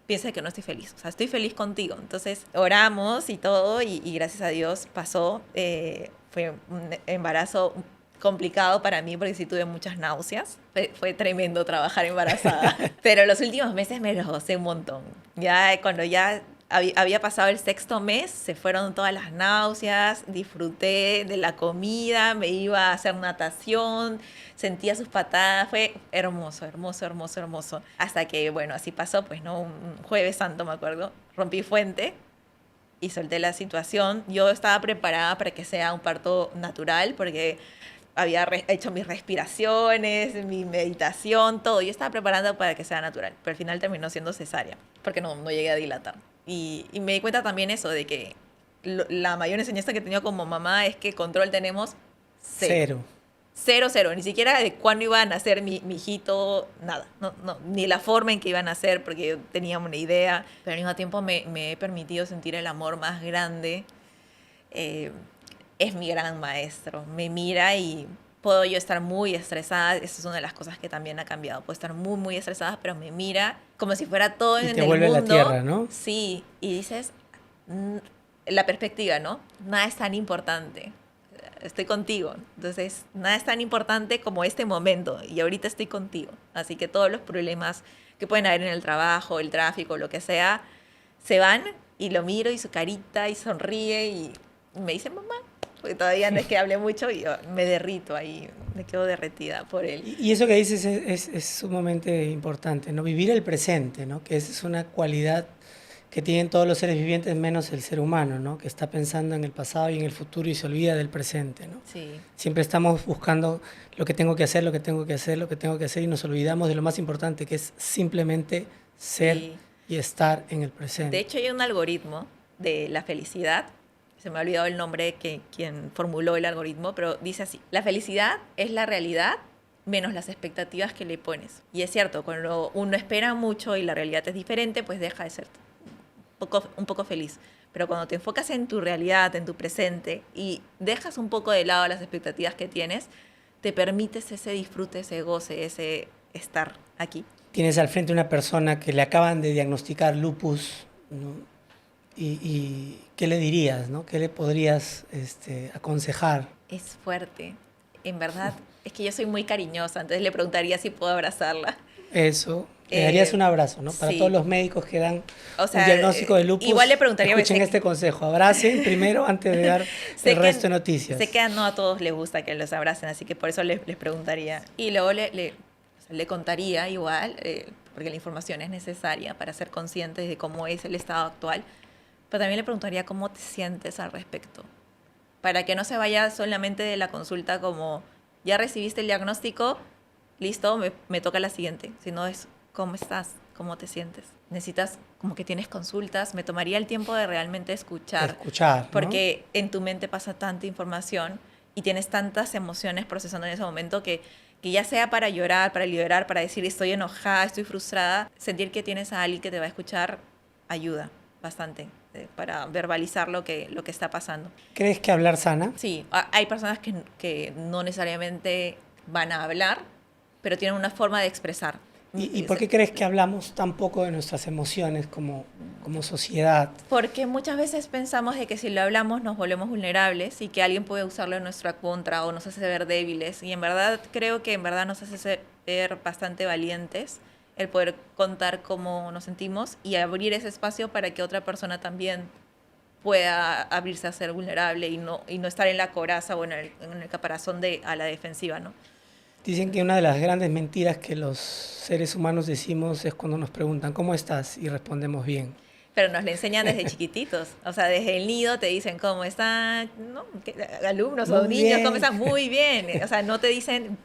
piense que no estoy feliz. O sea, estoy feliz contigo. Entonces, oramos y todo, y gracias a Dios pasó. Fue un embarazo complicado para mí porque sí tuve muchas náuseas. Fue tremendo trabajar embarazada. Pero los últimos meses me los gocé un montón. Ya cuando ya había pasado el 6º mes, se fueron todas las náuseas, disfruté de la comida, me iba a hacer natación, sentía sus patadas, fue hermoso, hermoso, hermoso, hermoso. Hasta que, bueno, así pasó, pues, ¿no? Un Jueves Santo, me acuerdo, rompí fuente y solté la situación. Yo estaba preparada para que sea un parto natural, porque había hecho mis respiraciones, mi meditación, todo. Yo estaba preparando para que sea natural, pero al final terminó siendo cesárea, porque no llegué a dilatar. Y me di cuenta también eso, de que la mayor enseñanza que he tenido como mamá es que control tenemos cero. Cero. Ni siquiera de cuándo iba a nacer mi hijito, nada. No, ni la forma en que iba a nacer, porque yo tenía una idea. Pero al mismo tiempo me he permitido sentir el amor más grande. Es mi gran maestro. Me mira y puedo yo estar muy estresada. Esa es una de las cosas que también ha cambiado. Puedo estar muy, muy estresada, pero me mira como si fuera todo en el mundo. Y te vuelve la tierra, ¿no? Sí, y dices, la perspectiva, ¿no? Nada es tan importante. Estoy contigo. Entonces, nada es tan importante como este momento. Y ahorita estoy contigo. Así que todos los problemas que pueden haber en el trabajo, el tráfico, lo que sea, se van y lo miro y su carita y sonríe y me dice, mamá. Porque todavía no es que hable mucho y yo me derrito ahí, me quedo derretida por él. Y eso que dices es sumamente importante, ¿no? Vivir el presente, ¿no? Que esa es una cualidad que tienen todos los seres vivientes menos el ser humano, ¿no? Que está pensando en el pasado y en el futuro y se olvida del presente, ¿no? Sí. Siempre estamos buscando lo que tengo que hacer, lo que tengo que hacer, lo que tengo que hacer y nos olvidamos de lo más importante, que es simplemente ser y estar en el presente. De hecho, hay un algoritmo de la felicidad. Se me ha olvidado el nombre de quien formuló el algoritmo, pero dice así: la felicidad es la realidad menos las expectativas que le pones. Y es cierto, cuando uno espera mucho y la realidad es diferente, pues deja de ser un poco feliz. Pero cuando te enfocas en tu realidad, en tu presente, y dejas un poco de lado las expectativas que tienes, te permites ese disfrute, ese goce, ese estar aquí. Tienes al frente una persona que le acaban de diagnosticar lupus, ¿no? Y ¿qué le dirías, ¿no? ¿Qué le podrías aconsejar? Es fuerte. En verdad, es que yo soy muy cariñosa, entonces le preguntaría si puedo abrazarla. Eso. Le darías un abrazo, ¿no? Para sí. todos los médicos que dan o sea, un diagnóstico de lupus, igual le preguntaría, escuchen este consejo. Abracen primero antes de dar el resto de noticias. Sé que no a todos les gusta que los abracen, así que por eso les preguntaría. Y luego le contaría igual, porque la información es necesaria para ser conscientes de cómo es el estado actual, pero también le preguntaría cómo te sientes al respecto, para que no se vaya solamente de la consulta como, ya recibiste el diagnóstico, listo, me toca la siguiente, sino es, ¿cómo estás? ¿Cómo te sientes? Necesitas, como que tienes consultas, me tomaría el tiempo de realmente escuchar. Escuchar, ¿no? Porque en tu mente pasa tanta información y tienes tantas emociones procesando en ese momento que ya sea para llorar, para liberar, para decir estoy enojada, estoy frustrada, sentir que tienes a alguien que te va a escuchar ayuda bastante para verbalizar lo que está pasando. ¿Crees que hablar sana? Sí, hay personas que no necesariamente van a hablar, pero tienen una forma de expresar. ¿Y por qué crees que hablamos tan poco de nuestras emociones como sociedad? Porque muchas veces pensamos de que si lo hablamos nos volvemos vulnerables y que alguien puede usarlo en nuestra contra o nos hace ver débiles. Y en verdad creo que en verdad nos hace ser bastante valientes el poder contar cómo nos sentimos y abrir ese espacio para que otra persona también pueda abrirse a ser vulnerable y no estar en la coraza o en el caparazón a la defensiva, ¿no? Dicen que una de las grandes mentiras que los seres humanos decimos es cuando nos preguntan ¿cómo estás? Y respondemos bien. Pero nos lo enseñan desde chiquititos. O sea, desde el nido te dicen cómo están, ¿no? Alumnos o niños, ¿cómo están? Muy bien. O sea, no te dicen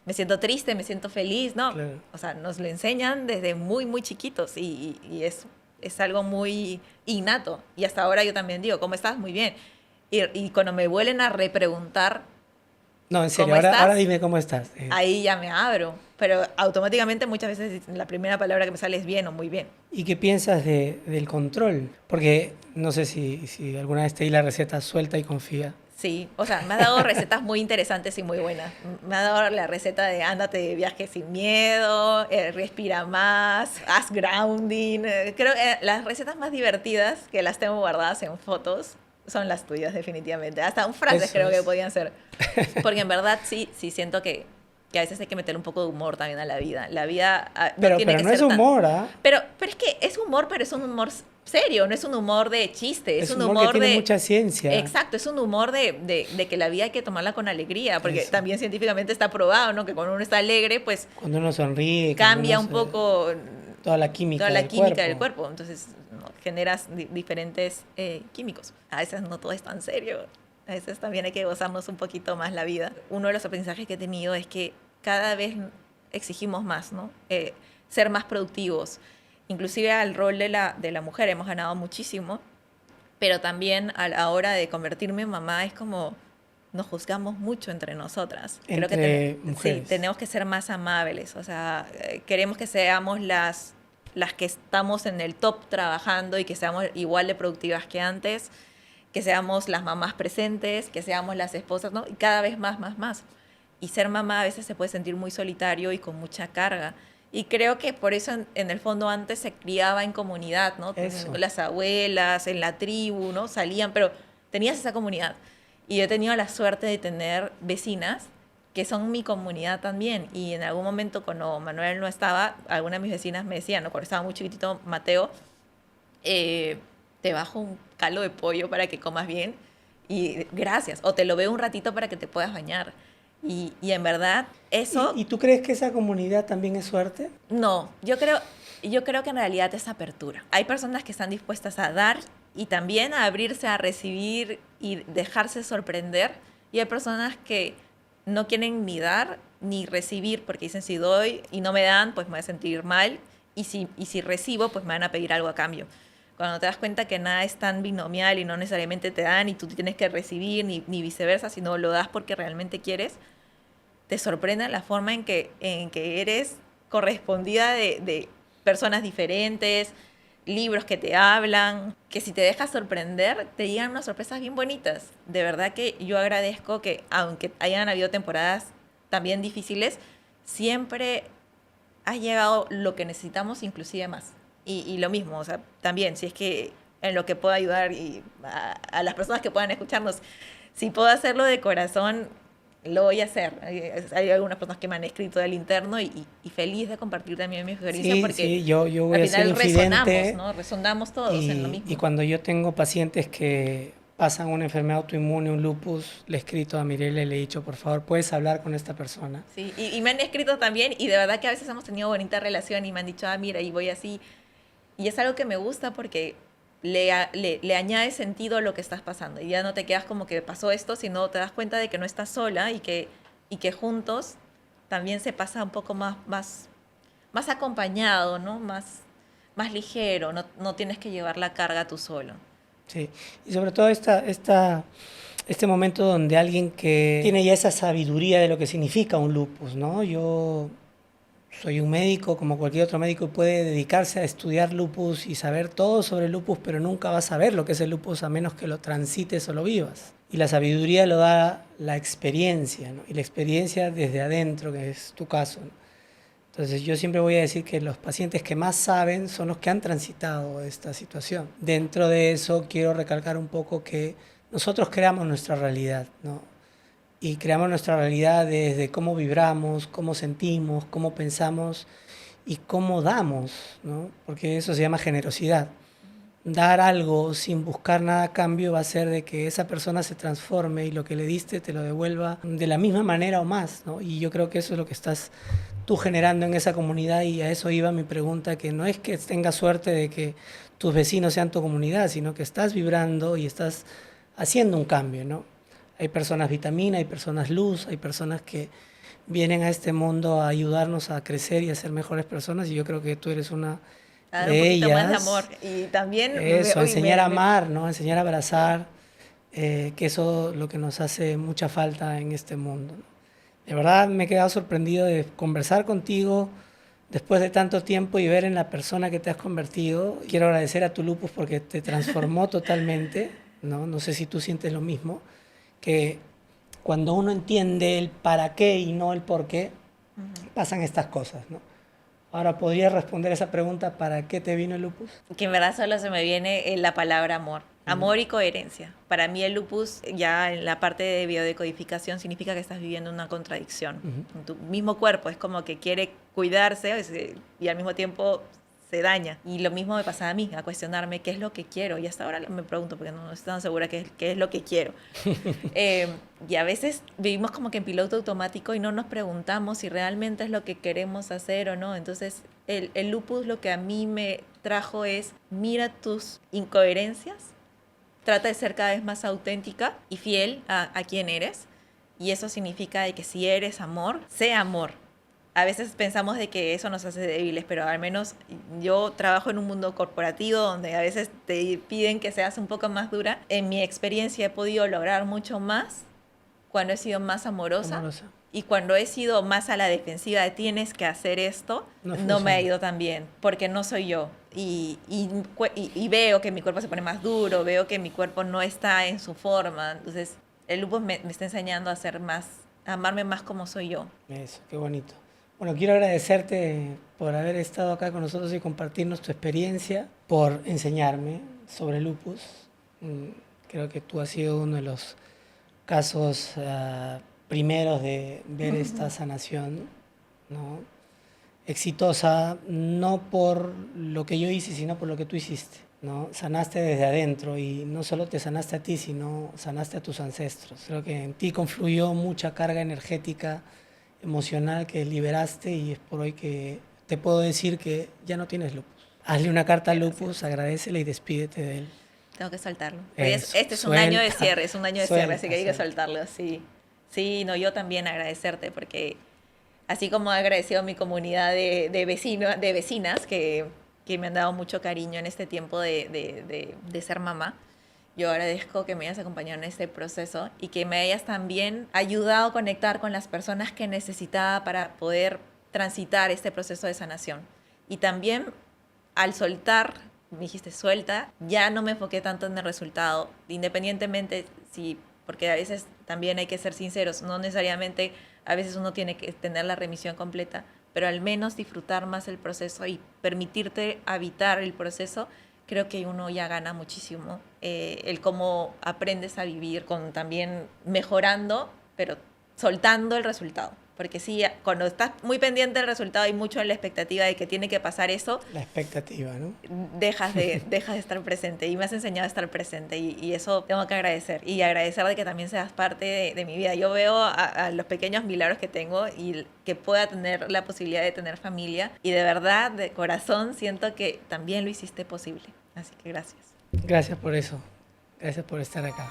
me siento triste, me siento feliz, ¿no? Claro. O sea, nos lo enseñan desde muy, muy chiquitos y es algo muy innato. Y hasta ahora yo también digo, ¿cómo estás? Muy bien. Y cuando me vuelven a repreguntar, no, en serio, ahora dime cómo estás. Ahí ya me abro, pero automáticamente muchas veces la primera palabra que me sale es bien o muy bien. ¿Y qué piensas del control? Porque no sé si alguna vez te di la receta suelta y confía. Sí, o sea, me ha dado recetas muy interesantes y muy buenas. Me ha dado la receta de ándate de viaje sin miedo, respira más, haz grounding. Creo que las recetas más divertidas que las tengo guardadas en fotos son las tuyas, definitivamente. Hasta frases creo que podían ser. Porque en verdad sí siento que a veces hay que meter un poco de humor también a la vida. La vida pero no es humor, ¿ah? Pero es que es humor, pero es un humor serio, no es un humor de chiste. Es un humor que tiene mucha ciencia. Exacto, es un humor de que la vida hay que tomarla con alegría, porque también científicamente está probado, ¿no? Que cuando uno está alegre, pues... Cuando uno sonríe... Cambia un poco... Toda la química del cuerpo. Entonces, ¿no? Generas diferentes químicos. A veces no todo es tan serio. A veces también hay que gozarnos un poquito más la vida. Uno de los aprendizajes que he tenido es que cada vez exigimos más, ¿no? Ser más productivos. Inclusive al rol de la mujer hemos ganado muchísimo, pero también a la hora de convertirme en mamá es como nos juzgamos mucho entre nosotras. Creo que mujeres. Sí, tenemos que ser más amables. O sea, queremos que seamos las que estamos en el top trabajando y que seamos igual de productivas que antes, que seamos las mamás presentes, que seamos las esposas, ¿no? Y cada vez más. Y ser mamá a veces se puede sentir muy solitario y con mucha carga. Y creo que por eso en el fondo antes se criaba en comunidad, ¿no? Eso. Las abuelas, en la tribu, ¿no? Salían, pero tenías esa comunidad. Y yo he tenido la suerte de tener vecinas que son mi comunidad también. Y en algún momento cuando Manuel no estaba, algunas de mis vecinas me decían, ¿no? Cuando estaba muy chiquitito Mateo, te bajo un caldo de pollo para que comas bien y gracias. O te lo veo un ratito para que te puedas bañar. Y en verdad eso... ¿Y tú crees que esa comunidad también es suerte? No, yo creo que en realidad es apertura. Hay personas que están dispuestas a dar y también a abrirse a recibir y dejarse sorprender. Y hay personas que no quieren ni dar ni recibir porque dicen si doy y no me dan, pues me voy a sentir mal. Y si recibo, pues me van a pedir algo a cambio. Cuando te das cuenta que nada es tan binomial y no necesariamente te dan y tú tienes que recibir ni viceversa, sino lo das porque realmente quieres, te sorprende la forma en que eres correspondida de personas diferentes, libros que te hablan, que si te dejas sorprender, te llegan unas sorpresas bien bonitas. De verdad que yo agradezco que, aunque hayan habido temporadas también difíciles, siempre ha llegado lo que necesitamos, inclusive más. Y lo mismo, o sea, también, si es que en lo que puedo ayudar y a las personas que puedan escucharnos, si puedo hacerlo de corazón, lo voy a hacer. Hay algunas personas que me han escrito del interno y feliz de compartir también mi experiencia Sí, porque sí, yo voy al a ser final resonamos, infidente ¿no? Resonamos todos en lo mismo. y cuando yo tengo pacientes que pasan una enfermedad autoinmune, un lupus, le he escrito a Mirela y le he dicho, por favor, ¿puedes hablar con esta persona? Sí, y me han escrito también y de verdad que a veces hemos tenido bonita relación y me han dicho, mira, y voy así. Y es algo que me gusta porque le añade sentido a lo que estás pasando. Y ya no te quedas como que pasó esto, sino te das cuenta de que no estás sola y que juntos también se pasa un poco más acompañado, ¿no? Más ligero, no tienes que llevar la carga tú solo. Sí, y sobre todo este momento donde alguien que tiene ya esa sabiduría de lo que significa un lupus, ¿no? Yo soy un médico, como cualquier otro médico, puede dedicarse a estudiar lupus y saber todo sobre el lupus, pero nunca va a saber lo que es el lupus a menos que lo transites o lo vivas. Y la sabiduría lo da la experiencia, ¿no? Y la experiencia desde adentro, que es tu caso, ¿no? Entonces yo siempre voy a decir que los pacientes que más saben son los que han transitado esta situación. Dentro de eso quiero recalcar un poco que nosotros creamos nuestra realidad, ¿no? Y creamos nuestra realidad desde cómo vibramos, cómo sentimos, cómo pensamos y cómo damos, ¿no? Porque eso se llama generosidad. Dar algo sin buscar nada a cambio va a hacer de que esa persona se transforme y lo que le diste te lo devuelva de la misma manera o más, ¿no? Y yo creo que eso es lo que estás tú generando en esa comunidad y a eso iba mi pregunta, que no es que tengas suerte de que tus vecinos sean tu comunidad, sino que estás vibrando y estás haciendo un cambio, ¿no? Hay personas vitamina, hay personas luz, hay personas que vienen a este mundo a ayudarnos a crecer y a ser mejores personas y yo creo que tú eres una A dar un de poquito ellas. más de amor. Y también... Eso, enseñar a amar, ¿no? Enseñar a abrazar, que eso es lo que nos hace mucha falta en este mundo, ¿no? De verdad me he quedado sorprendido de conversar contigo después de tanto tiempo y ver en la persona que te has convertido. Quiero agradecer a tu lupus porque te transformó totalmente, ¿no? No sé si tú sientes lo mismo, que cuando uno entiende el para qué y no el por qué, pasan estas cosas, ¿no? Ahora, ¿podrías responder esa pregunta, ¿para qué te vino el lupus? Que en verdad solo se me viene la palabra amor. Amor y coherencia. Para mí el lupus, ya en la parte de biodecodificación, significa que estás viviendo una contradicción. En tu mismo cuerpo es como que quiere cuidarse y al mismo tiempo se daña. Y lo mismo me pasa a mí, a cuestionarme qué es lo que quiero. Y hasta ahora me pregunto, porque no estoy tan segura qué es lo que quiero. Y a veces vivimos como que en piloto automático y no nos preguntamos si realmente es lo que queremos hacer o no. Entonces, el lupus lo que a mí me trajo es, mira tus incoherencias, trata de ser cada vez más auténtica y fiel a quien eres. Y eso significa de que si eres amor, sé amor. A veces pensamos de que eso nos hace débiles, pero al menos yo trabajo en un mundo corporativo donde a veces te piden que seas un poco más dura. En mi experiencia he podido lograr mucho más cuando he sido más amorosa. Y cuando he sido más a la defensiva de tienes que hacer esto, no me ha ido tan bien, porque no soy yo. Y veo que mi cuerpo se pone más duro, veo que mi cuerpo no está en su forma. Entonces, el lupus me está enseñando a ser más, a amarme más como soy yo. Eso, qué bonito. Bueno, quiero agradecerte por haber estado acá con nosotros y compartirnos tu experiencia, por enseñarme sobre lupus. Creo que tú has sido uno de los casos primeros de ver esta sanación, ¿no? Exitosa, no por lo que yo hice, sino por lo que tú hiciste, ¿no? Sanaste desde adentro y no solo te sanaste a ti, sino sanaste a tus ancestros. Creo que en ti confluyó mucha carga energética, emocional que liberaste y es por hoy que te puedo decir que ya no tienes lupus. Hazle una carta al lupus, agradécele y despídete de él. Tengo que soltarlo. Este es un año de cierre, así que hay que soltarlo, sí. Sí, no, yo también agradecerte porque así como he agradecido a mi comunidad de vecinas que me han dado mucho cariño en este tiempo de ser mamá, yo agradezco que me hayas acompañado en este proceso y que me hayas también ayudado a conectar con las personas que necesitaba para poder transitar este proceso de sanación. Y también al soltar me dijiste suelta, ya no me enfoqué tanto en el resultado, independientemente si, porque a veces también hay que ser sinceros, no necesariamente a veces uno tiene que tener la remisión completa, pero al menos disfrutar más el proceso y permitirte habitar el proceso, creo que uno ya gana muchísimo. El cómo aprendes a vivir con también mejorando, pero soltando el resultado. Porque sí, cuando estás muy pendiente del resultado y mucho en la expectativa de que tiene que pasar eso. La expectativa, ¿no? Dejas de estar presente y me has enseñado a estar presente y eso tengo que agradecer. Y agradecer de que también seas parte de mi vida. Yo veo a los pequeños milagros que tengo y que pueda tener la posibilidad de tener familia. Y de verdad, de corazón, siento que también lo hiciste posible. Así que gracias. Gracias por eso. Gracias por estar acá.